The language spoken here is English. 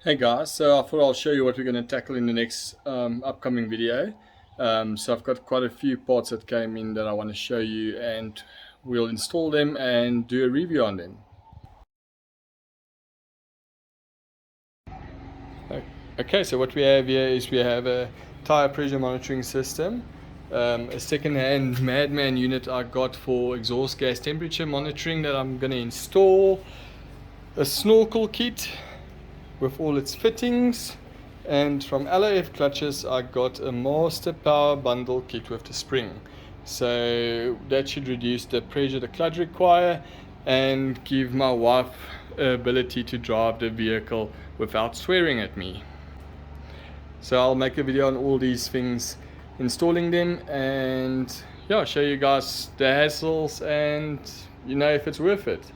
Hey guys, so I thought I'll show you what we're going to tackle in the next upcoming video. So I've got quite a few parts that came in that I want to show you, and we'll install them and do a review on them. Okay, so what we have here is we have a tire pressure monitoring system, a second-hand Madman unit I got for exhaust gas temperature monitoring that I'm going to install, a Snorkel kit with all its fittings, and from L.O.F Clutches I got a master power bundle kit with the spring, so that should reduce the pressure the clutch require and give my wife ability to drive the vehicle without swearing at me. So I'll make a video on all these things, installing them, and yeah, show you guys the hassles and if it's worth it.